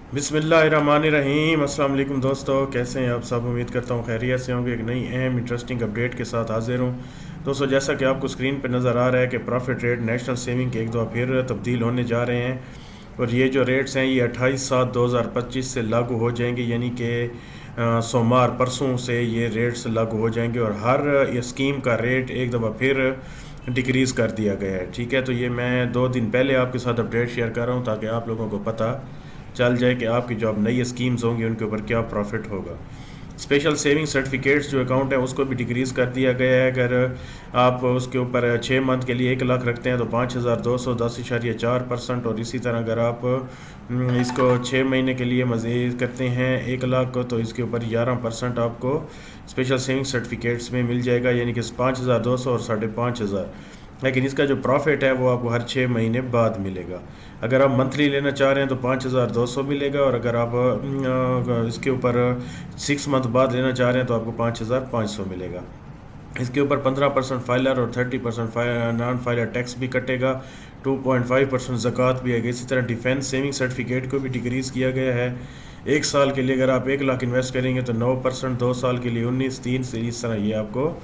बिस्मिल्लाहिर्रहमानिर्रहीम। अस्सलाम वालेकुम दोस्तों, कैसे हैं आप सब। उम्मीद करता हूँ खैरियत से होंगे। एक नई अहम इंटरेस्टिंग अपडेट के साथ हाजिर हूँ दोस्तों। जैसा कि आपको स्क्रीन पर नज़र आ रहा है कि प्रॉफिट रेट नेशनल सेविंग के एक दफ़ा फिर तब्दील होने जा रहे हैं और ये जो रेट्स हैं ये 28/7/2025 से लागू हो जाएंगे, यानी कि सोमवार परसों से ये रेट्स लागू हो जाएंगे और हर ये स्कीम का रेट एक दफ़ा फिर डिक्रीज़ कर दिया गया है। ठीक है, तो ये मैं 2 दिन पहले आपके साथ अपडेट शेयर कर रहा हूँ ताकि आप लोगों को पता चल जाए कि आपकी जो अब नई स्कीम्स होंगी उनके ऊपर क्या प्रॉफिट होगा। स्पेशल सेविंग सर्टिफिकेट्स जो अकाउंट है उसको भी डिक्रीज़ कर दिया गया है। अगर आप उसके ऊपर 6 मंथ के लिए 1 लाख रखते हैं तो 5,210.4%, और इसी तरह अगर आप इसको 6 महीने के लिए मज़ीद करते हैं 1 लाख को तो इसके ऊपर 11% आपको स्पेशल सेविंग सर्टिफिकेट्स में मिल जाएगा, यानी कि 5,200 और 5,500। लेकिन इसका जो प्रॉफिट है वो आपको हर 6 महीने बाद मिलेगा। अगर आप मंथली लेना चाह रहे हैं तो 5,200 मिलेगा, और अगर आप इसके ऊपर 6 मंथ बाद लेना चाह रहे हैं तो आपको 5,500 मिलेगा। इसके ऊपर 15% फाइलर और 30% नॉन फाइलर टैक्स भी कटेगा, 2.5% ज़कात भी है। इसी तरह डिफेंस सेविंग सर्टिफिकेट को भी डिक्रीज़ किया गया है। 1 साल के लिए अगर आप 1 लाख इन्वेस्ट करेंगे तो 9%, 2 साल के लिए 19, 3 से इस तरह ये आपको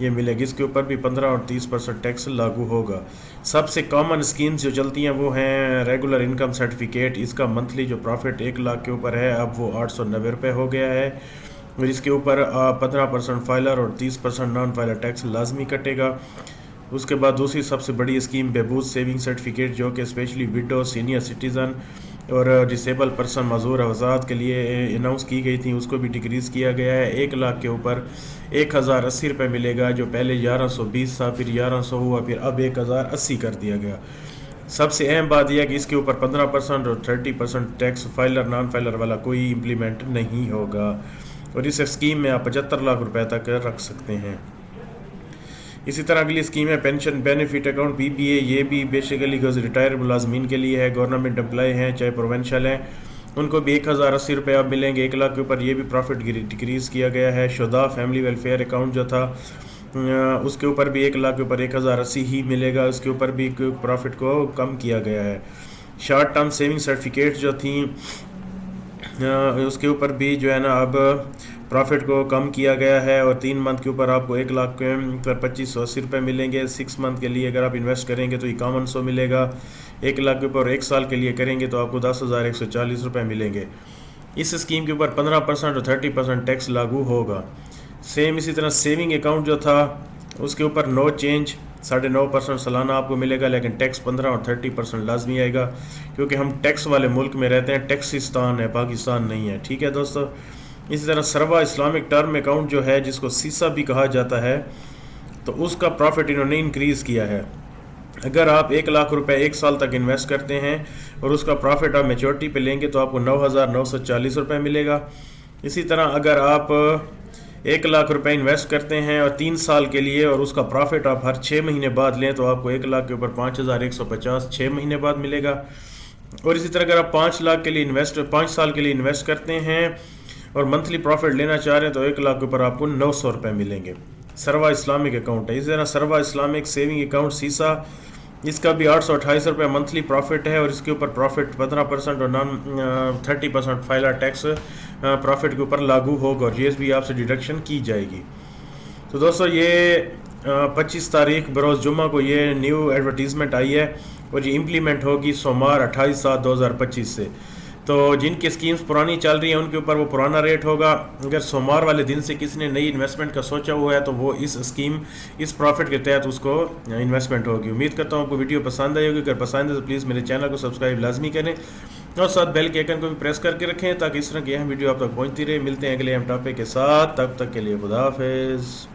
ये मिलेगी। इसके ऊपर भी 15 और 30% टैक्स लागू होगा। सबसे कॉमन स्कीम्स जो चलती हैं वो हैं रेगुलर इनकम सर्टिफिकेट। इसका मंथली जो प्रॉफिट 1 लाख के ऊपर है अब वो 890 रुपये हो गया है, और इसके ऊपर 15% फाइलर और 30% नॉन फाइलर टैक्स लाजमी कटेगा। उसके बाद दूसरी सबसे बड़ी स्कीम बहबूद सेविंग सर्टिफिकेट, जो कि स्पेशली विडो, सीनियर सिटीज़न और डिसेबल पर्सन मजदूर अवजात के लिए अनाउंस की गई थी, उसको भी डिक्रीज़ किया गया है। 1 लाख के ऊपर 1,080 रुपये मिलेगा, जो पहले 1120 था, फिर 1100 हुआ, फिर अब 1,080 कर दिया गया। सबसे अहम बात यह है कि इसके ऊपर 15% और 30% टैक्स फाइलर नॉन फाइलर वाला कोई इम्प्लीमेंट नहीं होगा, और इस स्कीम में आप 75 लाख रुपए तक रख सकते हैं। इसी तरह अगली स्कीम है पेंशन बेनिफिट अकाउंट PBA। ये भी बेसिकली रिटायर मुलाजमीन के लिए है। गवर्नमेंट एम्प्लॉय हैं चाहे प्रोवेंशल हैं, उनको भी 1,080 रुपये अब मिलेंगे 1 लाख के ऊपर। ये भी प्रॉफिट डिक्रीज़ किया गया है। शुदा फैमिली वेलफेयर अकाउंट जो था उसके ऊपर भी 1 लाख के ऊपर 1,080 ही मिलेगा, उसके ऊपर भी प्रॉफिट को कम किया गया है। शॉर्ट टर्म सेविंग सर्टिफिकेट जो थी उसके ऊपर भी जो है ना अब प्रॉफिट को कम किया गया है, और 3 मंथ के ऊपर आपको 1 लाख के ऊपर 2,580 रुपये मिलेंगे। 6 मंथ के लिए अगर आप इन्वेस्ट करेंगे तो 5100 मिलेगा। 1 लाख के ऊपर 1 साल के लिए करेंगे तो आपको 10,140 रुपये मिलेंगे। इस स्कीम के ऊपर 15% और 30% टैक्स लागू होगा। सेम इसी तरह सेविंग अकाउंट जो था उसके ऊपर नो चेंज, 9.5% सालाना आपको मिलेगा, लेकिन टैक्स 15 और 30% लाजमी आएगा, क्योंकि हम टैक्स वाले मुल्क में रहते हैं, टैक्सिस्तान है, पाकिस्तान नहीं है। ठीक है दोस्तों। इसी तरह सरवा इस्लामिक टर्म अकाउंट जो है, जिसको सीसा भी कहा जाता है, तो उसका प्रॉफिट इन्होंने इंक्रीज़ किया है। अगर आप 1 लाख रुपए 1 साल तक इन्वेस्ट करते हैं और उसका प्रॉफिट आप मेच्योरिटी पे लेंगे तो आपको 9,940 रुपये मिलेगा। इसी तरह अगर आप 1 लाख रुपए इन्वेस्ट करते हैं और 3 साल के लिए, और उसका प्रॉफिट आप हर 6 महीने बाद लें तो आपको 1 लाख के ऊपर 5,150 6 महीने बाद मिलेगा। और इसी तरह अगर आप 5 लाख के लिए 5 साल के लिए इन्वेस्ट करते हैं और मंथली प्रॉफिट लेना चाह रहे हैं तो 1 लाख के ऊपर आपको 900 रुपये मिलेंगे। सरवा इस्लामिक अकाउंट है। इसी तरह सरवा इस्लामिक सेविंग अकाउंट सीसा, इसका भी 828 रुपये मंथली प्रॉफिट है, और इसके ऊपर प्रॉफिट 15% और नॉन 30% फाइलर टैक्स प्रॉफिट के ऊपर लागू होगा, और GST भी आपसे डिडक्शन की जाएगी। तो दोस्तों ये 25 तारीख बरोज़ जुम्मा को ये न्यू एडवर्टीज़मेंट आई है, और ये इम्प्लीमेंट होगी सोमवार 28/7/2025 से। तो जिनकी स्कीम्स पुरानी चल रही हैं उनके ऊपर वो पुराना रेट होगा। अगर सोमवार वाले दिन से किसी ने नई इन्वेस्टमेंट का सोचा हुआ है तो वो इस स्कीम इस प्रॉफिट के तहत उसको इन्वेस्टमेंट होगी। उम्मीद करता हूँ आपको वीडियो पसंद आई होगी। अगर पसंद है तो प्लीज़ मेरे चैनल को सब्सक्राइब लाजमी करें, और साथ बेल के आइकन को भी प्रेस करके रखें ताकि इस तरह की अहम वीडियो आप तक पहुँचती रहे। मिलते हैं अगले अहम टॉपिक के साथ, तब तक के लिए खुदा हाफिज़।